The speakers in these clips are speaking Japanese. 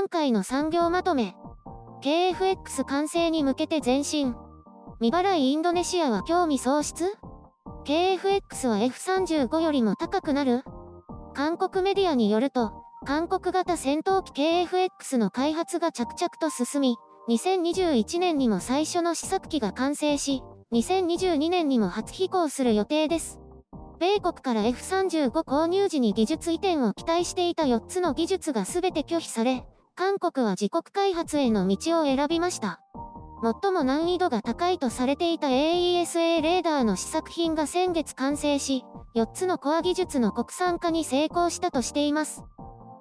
段階の産業まとめ。KFX 完成に向けて前進。未払いインドネシアは興味喪失？ KFX は F35 よりも高くなる？韓国メディアによると、韓国型戦闘機 KFX の開発が着々と進み、2021年にも最初の試作機が完成し、2022年にも初飛行する予定です。米国から F35 購入時に技術移転を期待していた4つの技術が全て拒否され、韓国は自国開発への道を選びました。最も難易度が高いとされていた AESA レーダーの試作品が先月完成し、4つのコア技術の国産化に成功したとしています。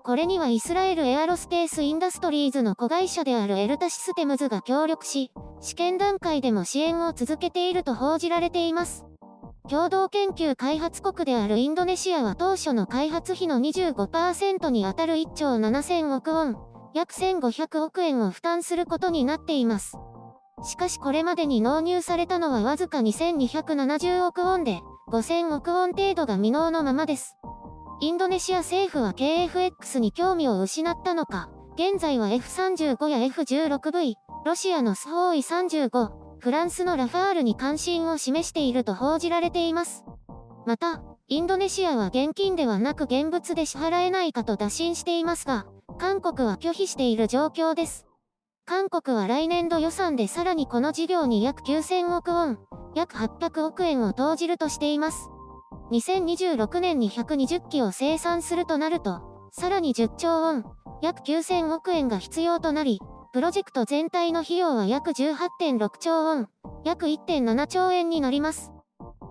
これにはイスラエルエアロスペースインダストリーズの子会社であるエルタシステムズが協力し、試験段階でも支援を続けていると報じられています。共同研究開発国であるインドネシアは当初の開発費の 25% にあたる1兆7000億ウォン、約1500億円を負担することになっています。しかしこれまでに納入されたのはわずか2270億ウォンで、5000億ウォン程度が未納のままです。インドネシア政府は KFX に興味を失ったのか、現在は F35 や F16V、ロシアのスホーイ35、フランスのラファールに関心を示していると報じられています。また、インドネシアは現金ではなく現物で支払えないかと打診していますが、韓国は拒否している状況です。韓国は来年度予算でさらにこの事業に約9000億ウォン、約800億円を投じるとしています。2026年に120機を生産するとなると、さらに10兆ウォン、約9000億円が必要となり、プロジェクト全体の費用は約 18.6 兆ウォン、約 1.7 兆円になります。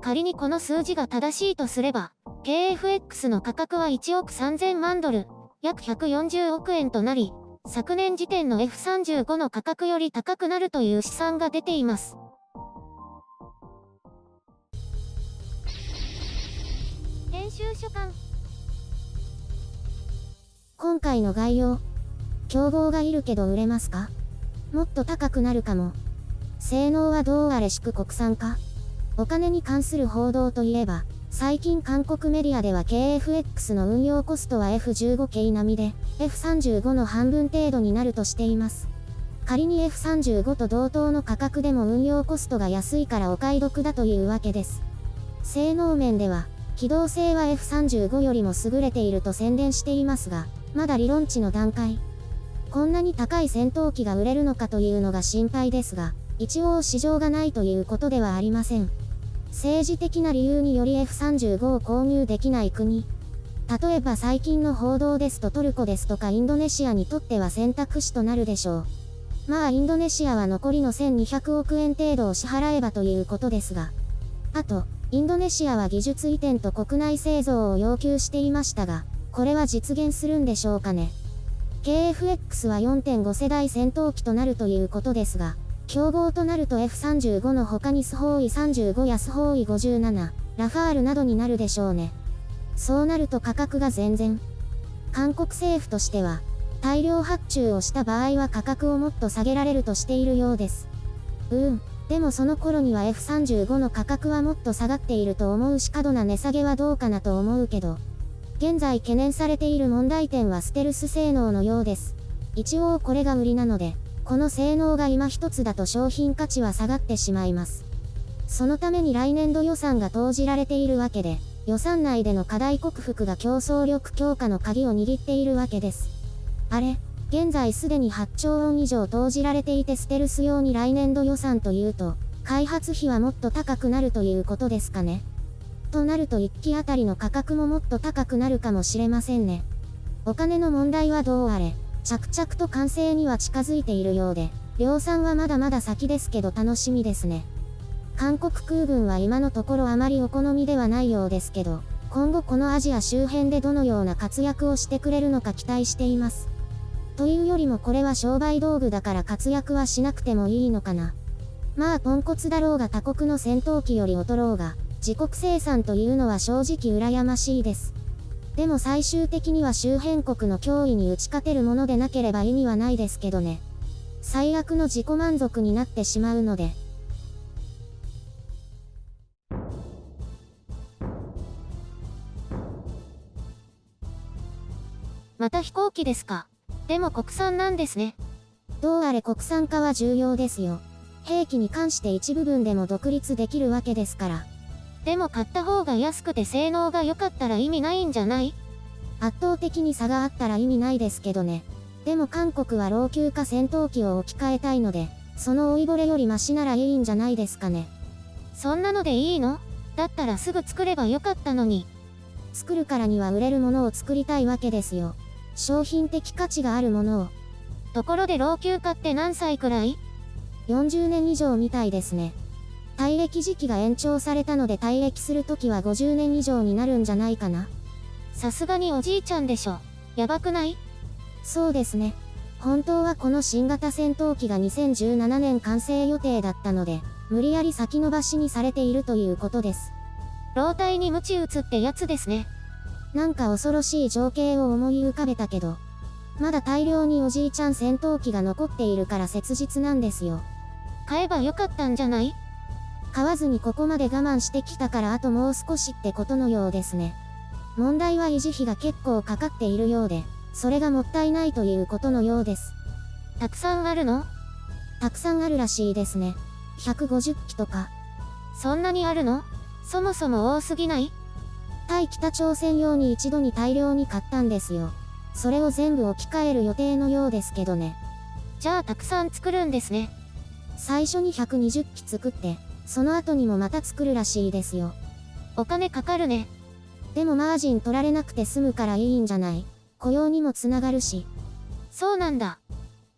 仮にこの数字が正しいとすれば、KFX の価格は1億3000万ドル、約140億円となり、昨年時点の F35 の価格より高くなるという試算が出ています。編集所管。今回の概要。競合がいるけど売れますか？もっと高くなるかも。性能はどうあれ祝国産化。お金に関する報道といえば、最近韓国メディアでは KFX の運用コストは F15 系並みで、F35 の半分程度になるとしています。仮に F35 と同等の価格でも運用コストが安いからお買い得だというわけです。性能面では、機動性は F35 よりも優れていると宣伝していますが、まだ理論値の段階。こんなに高い戦闘機が売れるのかというのが心配ですが、一応市場がないということではありません。政治的な理由により F35 を購入できない国。例えば最近の報道ですとトルコですとかインドネシアにとっては選択肢となるでしょう。まあインドネシアは残りの1200億円程度を支払えばということですが。あと、インドネシアは技術移転と国内製造を要求していましたが、これは実現するんでしょうかね。KFX は 4.5 世代戦闘機となるということですが、競合となると F35 の他にスホーイ35やスホーイ57、ラファールなどになるでしょうね。そうなると価格が全然。韓国政府としては、大量発注をした場合は価格をもっと下げられるとしているようです。でもその頃には F35 の価格はもっと下がっていると思うし過度な値下げはどうかなと思うけど、現在懸念されている問題点はステルス性能のようです。一応これが売りなので、この性能が今一つだと商品価値は下がってしまいます。そのために来年度予算が投じられているわけで、予算内での課題克服が競争力強化の鍵を握っているわけです。あれ、現在すでに8兆ウォン以上投じられていてステルス用に来年度予算というと、開発費はもっと高くなるということですかね。となると1機あたりの価格ももっと高くなるかもしれませんね。お金の問題はどうあれ、着々と完成には近づいているようで、量産はまだまだ先ですけど楽しみですね。韓国空軍は今のところあまりお好みではないようですけど、今後このアジア周辺でどのような活躍をしてくれるのか期待しています。というよりもこれは商売道具だから活躍はしなくてもいいのかな。まあポンコツだろうが他国の戦闘機より劣ろうが、自国生産というのは正直羨ましいです。でも最終的には周辺国の脅威に打ち勝てるものでなければ意味はないですけどね。最悪の自己満足になってしまうので。また飛行機ですか。でも国産なんですね。どうあれ国産化は重要ですよ。兵器に関して一部分でも独立できるわけですから。でも買った方が安くて性能が良かったら意味ないんじゃない？圧倒的に差があったら意味ないですけどね。でも韓国は老朽化戦闘機を置き換えたいので、その老いぼれよりマシならいいんじゃないですかね。そんなのでいいの？だったらすぐ作ればよかったのに。作るからには売れるものを作りたいわけですよ。商品的価値があるものを。ところで老朽化って何歳くらい？40年以上みたいですね。退役時期が延長されたので退役するときは50年以上になるんじゃないかな。さすがにおじいちゃんでしょ。やばくない？そうですね。本当はこの新型戦闘機が2017年完成予定だったので、無理やり先延ばしにされているということです。老体に鞭打つってやつですね。なんか恐ろしい情景を思い浮かべたけど、まだ大量におじいちゃん戦闘機が残っているから切実なんですよ。買えばよかったんじゃない？買わずにここまで我慢してきたからあともう少しってことのようですね。問題は維持費が結構かかっているようで、それがもったいないということのようです。たくさんあるの？たくさんあるらしいですね。150機とか。そんなにあるの？そもそも多すぎない？対北朝鮮用に一度に大量に買ったんですよ。それを全部置き換える予定のようですけどね。じゃあたくさん作るんですね。最初に120機作って、その後にもまた作るらしいですよ。お金かかるね。でもマージン取られなくて済むからいいんじゃない？雇用にもつながるし。そうなんだ。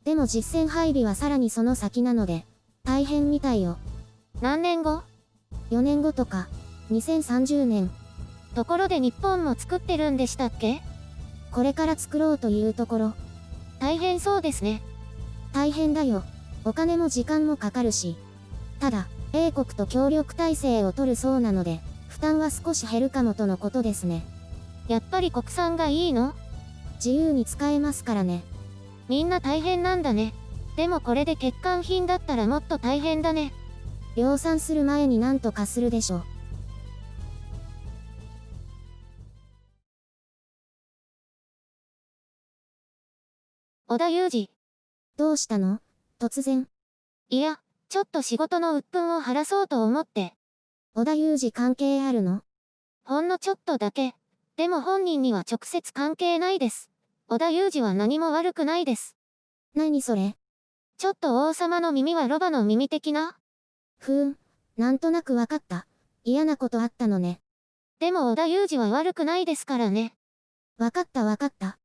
でも実戦配備はさらにその先なので、大変みたいよ。何年後？4年後とか、2030年。ところで日本も作ってるんでしたっけ？これから作ろうというところ。大変そうですね。大変だよ。お金も時間もかかるし。ただ、英国と協力体制を取るそうなので、負担は少し減るかもとのことですね。やっぱり国産がいいの？自由に使えますからね。みんな大変なんだね。でもこれで欠陥品だったらもっと大変だね。量産する前になんとかするでしょ。織田裕二。どうしたの？突然。いや、ちょっと仕事の鬱憤を晴らそうと思って。織田裕二関係あるの？ほんのちょっとだけ。でも本人には直接関係ないです。織田裕二は何も悪くないです。何それ？ちょっと王様の耳はロバの耳的な？なんとなくわかった。嫌なことあったのね。でも織田裕二は悪くないですからね。わかったわかった。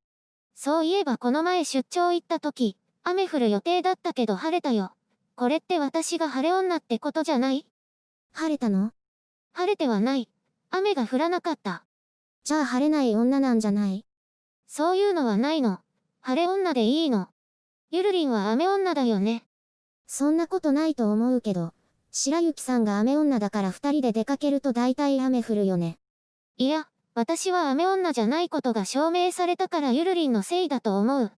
そういえばこの前出張行った時、雨降る予定だったけど晴れたよ。これって私が晴れ女ってことじゃない？晴れたの？晴れてはない。雨が降らなかった。じゃあ晴れない女なんじゃない？そういうのはないの。晴れ女でいいの。ゆるりんは雨女だよね。そんなことないと思うけど、白雪さんが雨女だから二人で出かけると大体雨降るよね。いや、私は雨女じゃないことが証明されたからゆるりんのせいだと思う。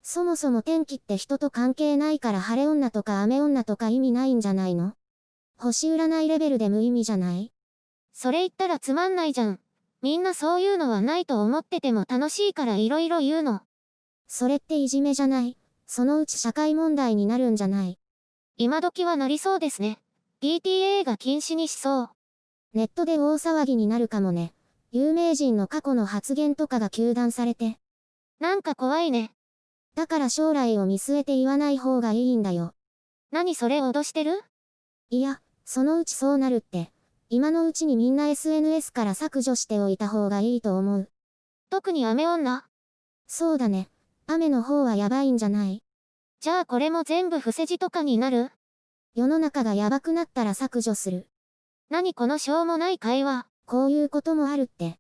そもそも天気って人と関係ないから晴れ女とか雨女とか意味ないんじゃないの？星占いレベルで無意味じゃない？それ言ったらつまんないじゃん。みんなそういうのはないと思ってても楽しいからいろいろ言うの。それっていじめじゃない？そのうち社会問題になるんじゃない？今時はなりそうですね。PTA が禁止にしそう。ネットで大騒ぎになるかもね。有名人の過去の発言とかが糾弾されて。なんか怖いね。だから将来を見据えて言わない方がいいんだよ。何それ脅してる？いや、そのうちそうなるって。今のうちにみんな SNS から削除しておいた方がいいと思う。特に雨女？そうだね。雨の方はやばいんじゃない？じゃあこれも全部伏せ字とかになる？世の中がやばくなったら削除する。何このしょうもない会話。こういうこともあるって。